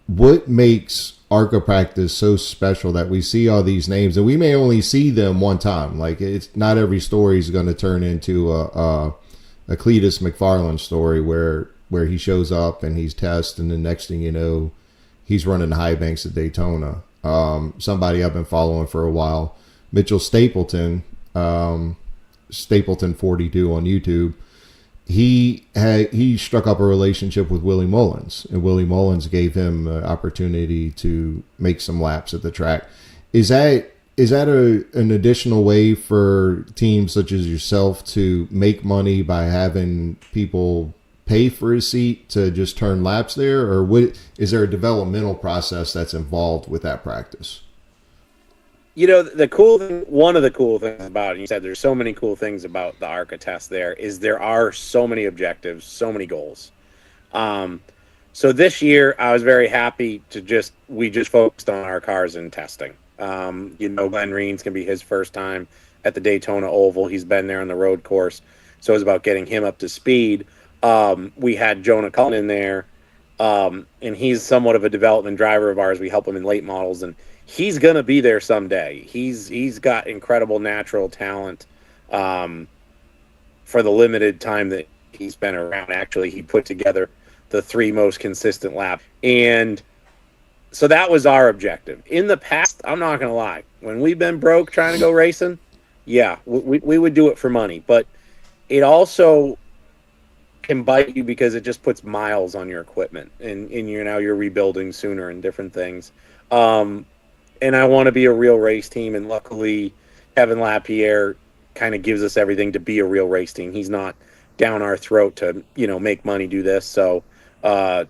What makes ARCA practice so special that we see all these names and we may only see them one time? Like, it's not every story is going to turn into a Cletus McFarland story where he shows up and he's tested, and the next thing you know, he's running high banks at Daytona. Somebody I've been following for a while, Mitchell Stapleton, Stapleton 42 on YouTube. He struck up a relationship with Willie Mullins, and Willie Mullins gave him an opportunity to make some laps at the track. Is that an additional way for teams such as yourself to make money by having people pay for a seat to just turn laps there, or is there a developmental process that's involved with that practice? You know, one of the cool things about it, you said there's so many cool things about the ARCA test there, is there are so many objectives, so many goals. So this year I was very happy we just focused on our cars and testing. You know, Glenn Reen's going to be his first time at the Daytona Oval. He's been there on the road course. So it was about getting him up to speed. We had Jonah Cullen in there, and he's somewhat of a development driver of ours. We help him in late models, and he's going to be there someday. He's got incredible natural talent for the limited time that he's been around. Actually, he put together the 3 most consistent laps. And so that was our objective. In the past, I'm not going to lie, when we've been broke trying to go racing, yeah, we would do it for money. But it also can bite you because it just puts miles on your equipment, and you're rebuilding sooner and different things. And I want to be a real race team, and luckily Kevin Lapierre kind of gives us everything to be a real race team. He's not down our throat to, you know, make money, do this. So that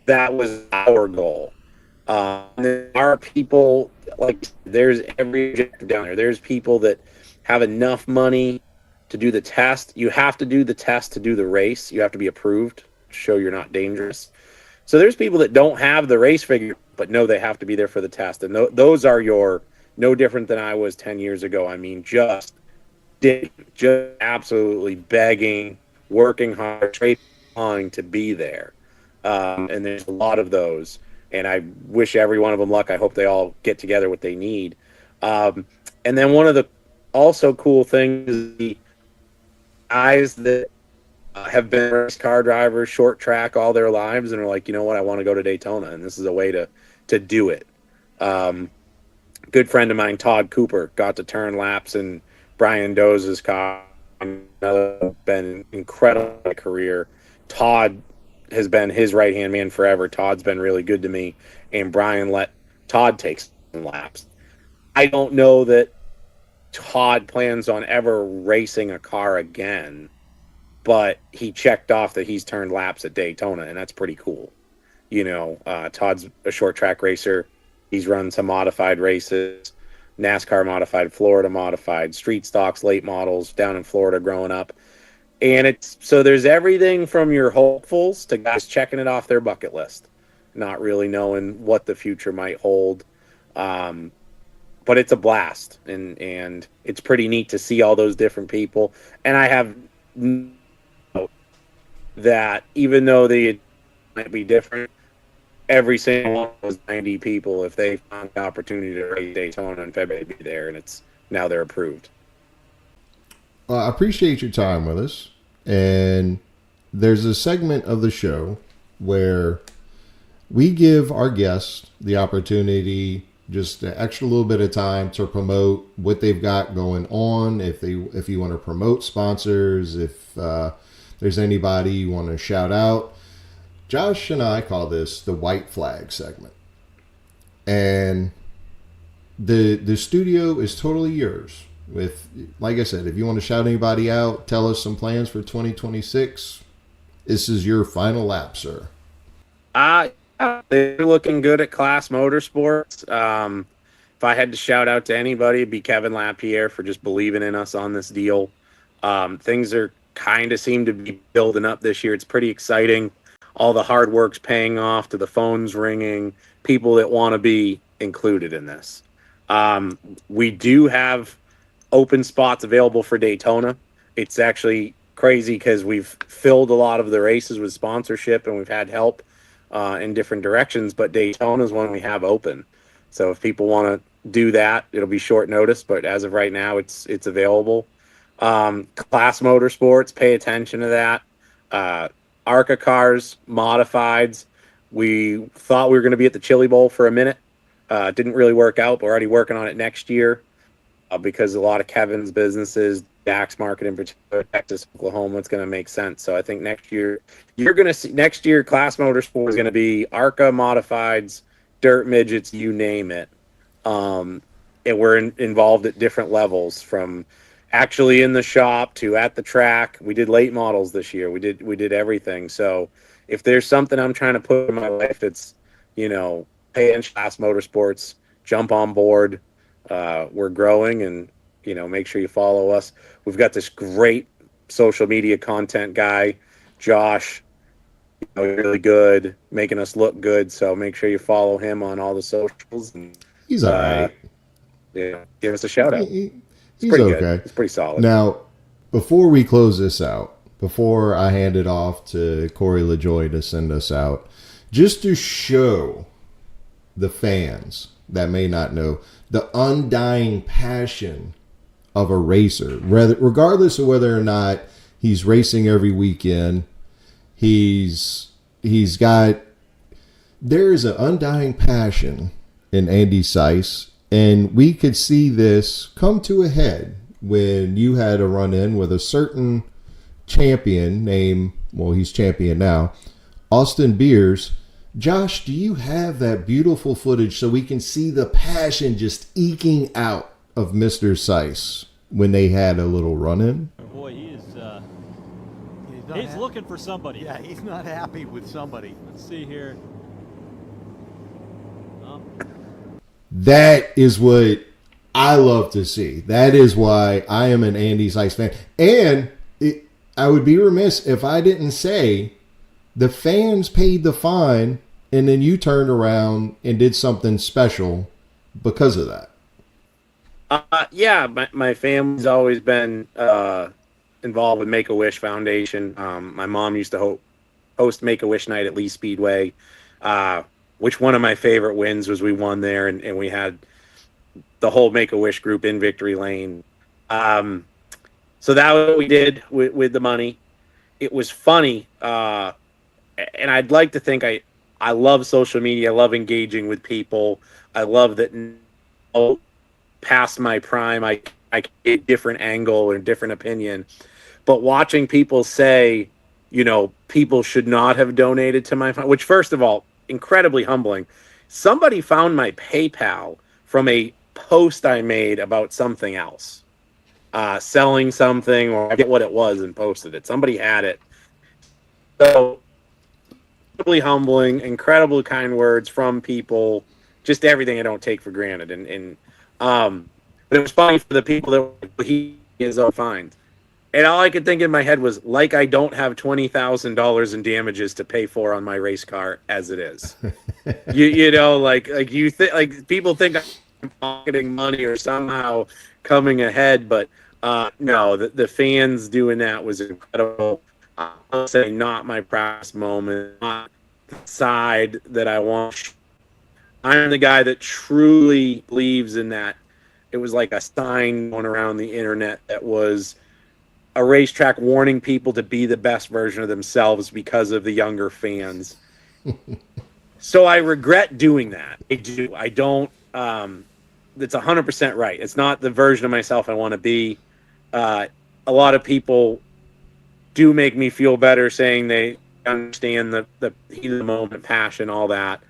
was our goal. There are people, like, there's every objective down there. There's people that have enough money to do the test. You have to do the test to do the race. You have to be approved to show you're not dangerous. So there's people that don't have the race figure, but know they have to be there for the test. And those are no different than I was 10 years ago. I mean, just just absolutely begging, working hard, trying to be there. And there's a lot of those. And I wish every one of them luck. I hope they all get together what they need. And then one of the also cool things is the guys that have been race car drivers, short track all their lives, and are like, you know what, I want to go to Daytona, and this is a way to do it. Good friend of mine, Todd Cooper, got to turn laps in Brian Doze's car. Been an incredible career. Todd has been his right-hand man forever. Todd's been really good to me, and Brian let Todd take some laps. I don't know that Todd plans on ever racing a car again, but he checked off that he's turned laps at Daytona, and that's pretty cool. You know, Todd's a short track racer. He's run some modified races, NASCAR modified, Florida modified, street stocks, late models down in Florida growing up. And it's so there's everything from your hopefuls to guys checking it off their bucket list, not really knowing what the future might hold. But it's a blast, and it's pretty neat to see all those different people. And I have that even though they might be different, every single one of those 90 people, if they found the opportunity to race Daytona in February, they'd be there, and now they're approved. Well, I appreciate your time with us. And there's a segment of the show where we give our guests the opportunity, just an extra little bit of time, to promote what they've got going on. If you want to promote sponsors, if there's anybody you want to shout out. Josh and I call this the white flag segment. And the studio is totally yours. With, like I said, if you want to shout anybody out, tell us some plans for 2026. This is your final lap, sir. They're looking good at KLAS Motorsports. If I had to shout out to anybody, it'd be Kevin Lapierre for just believing in us on this deal. Things are kind of seem to be building up this year. It's pretty exciting. All the hard work's paying off, to the phones ringing, people that want to be included in this. We do have open spots available for Daytona. It's actually crazy because we've filled a lot of the races with sponsorship, and we've had help in different directions, but Daytona is one we have open. So if people want to do that, it'll be short notice, but as of right now, it's available. KLAS Motorsports, pay attention to that. ARCA cars, modifieds. We thought we were going to be at the Chili Bowl for a minute. Didn't really work out, but we're already working on it next year. Because a lot of Kevin's businesses, Dax Market in particular, Texas, Oklahoma, it's going to make sense. So I think next year, you're going to see, next year, KLAS Motorsport is going to be ARCA, modifieds, dirt midgets, you name it. And we're involved at different levels, from actually in the shop to at the track. We did late models this year. We did everything. So if there's something I'm trying to put in my life, it's, pay attention to KLAS Motorsports, jump on board. We're growing, and make sure you follow us. We've got this great social media content guy, Josh, really good, making us look good. So make sure you follow him on all the socials. And, he's all right. Yeah, give us a shout out. He's pretty okay. Good. It's pretty solid. Now, before we close this out, before I hand it off to Corey LaJoy to send us out, just to show the fans that may not know the undying passion of a racer, regardless of whether or not he's racing every weekend, there's an undying passion in Andy Seuss, and we could see this come to a head when you had a run-in with a certain champion named, well, he's champion now, Austin Beers. Josh, do you have that beautiful footage so we can see the passion just eking out of Mr. Seuss when they had a little run-in? Boy, he's looking for somebody. Yeah, he's not happy with somebody. Let's see here. That is what I love to see. That is why I am an Andy Seuss fan. And I would be remiss if I didn't say the fans paid the fine, and then you turned around and did something special because of that. Yeah, my family's always been involved with Make-A-Wish Foundation. My mom used to host Make-A-Wish night at Lee Speedway, which one of my favorite wins was we won there, and we had the whole Make-A-Wish group in victory lane. So that was what we did with the money. It was funny, and I'd like to think I love social media. I love engaging with people. I love that past my prime, I get a different angle and different opinion. But watching people say, people should not have donated to my fund, which, first of all, incredibly humbling. Somebody found my PayPal from a post I made about something else, selling something, or I forget what it was, and posted it. Somebody had it. So, incredibly humbling, incredibly kind words from people, just everything I don't take for granted. But it was funny for the people that he is all fine. And all I could think in my head was, I don't have $20,000 in damages to pay for on my race car as it is. People think I'm pocketing money or somehow coming ahead, but no, the fans doing that was incredible. I'll say not my proudest moment, not the side that I want. I'm the guy that truly believes in that. It was like a sign going around the internet that was a racetrack warning people to be the best version of themselves because of the younger fans. So I regret doing that. I do. I don't. That's 100% right. It's not the version of myself I want to be. A lot of people do make me feel better saying they understand the heat of the moment, passion, all that.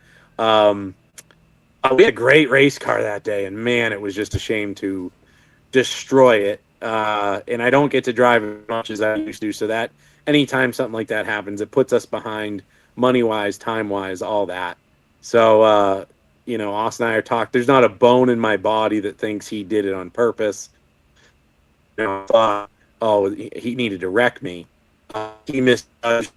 We had a great race car that day, and man, it was just a shame to destroy it. And I don't get to drive as much as I used to, so that anytime something like that happens, it puts us behind money-wise, time-wise, all that. So, Austin and I are talking. There's not a bone in my body that thinks he did it on purpose. He needed to wreck me. He misjudged.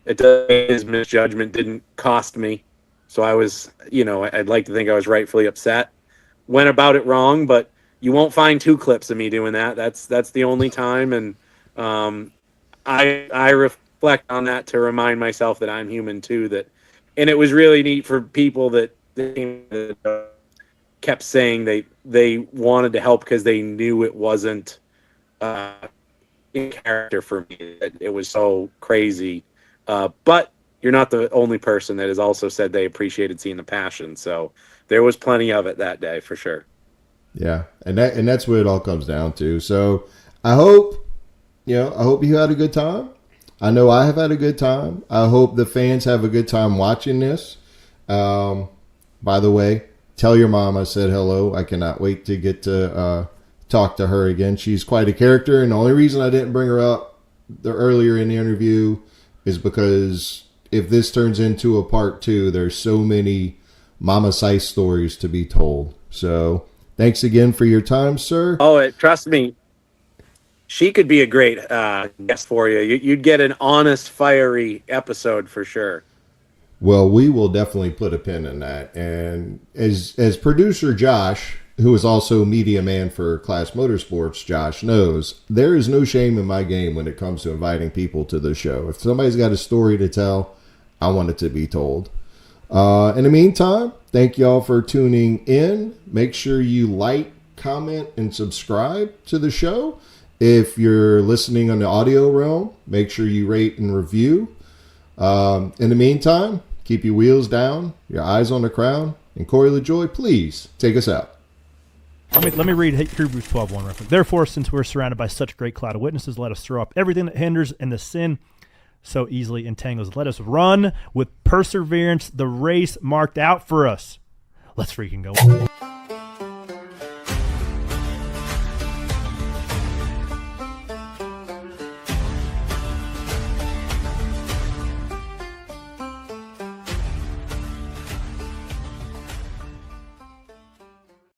His misjudgment didn't cost me. So I was, I'd like to think I was rightfully upset. Went about it wrong, but you won't find 2 clips of me doing that. That's the only time, and I reflect on that to remind myself that I'm human too. And it was really neat for people that kept saying they wanted to help because they knew it wasn't in character for me. It was so crazy, but you're not the only person that has also said they appreciated seeing the passion. So there was plenty of it that day for sure. Yeah. And that's what it all comes down to. So I hope you had a good time. I know I have had a good time. I hope the fans have a good time watching this. By the way, tell your mom I said hello. I cannot wait to get to talk to her again. She's quite a character. And the only reason I didn't bring her up earlier in the interview is because if this turns into a part 2, there's so many Mama Seiss stories to be told. So thanks again for your time, sir. Oh, trust me, she could be a great guest for you. You'd get an honest, fiery episode for sure. Well, we will definitely put a pin in that. And as producer Josh, who is also media man for KLAS Motorsports, Josh knows, there is no shame in my game when it comes to inviting people to the show. If somebody's got a story to tell, I want it to be told. In the meantime, thank y'all for tuning in. Make sure you like, comment, and subscribe to the show. If you're listening on the audio realm, make sure you rate and review. In the meantime, keep your wheels down, your eyes on the crown, and Corey LaJoy, please take us out. Let me read Hebrews 12:1 reference. Therefore, since we're surrounded by such a great cloud of witnesses, let us throw up everything that hinders and the sin so easily entangles. Let us run with perseverance the race marked out for us. Let's freaking go.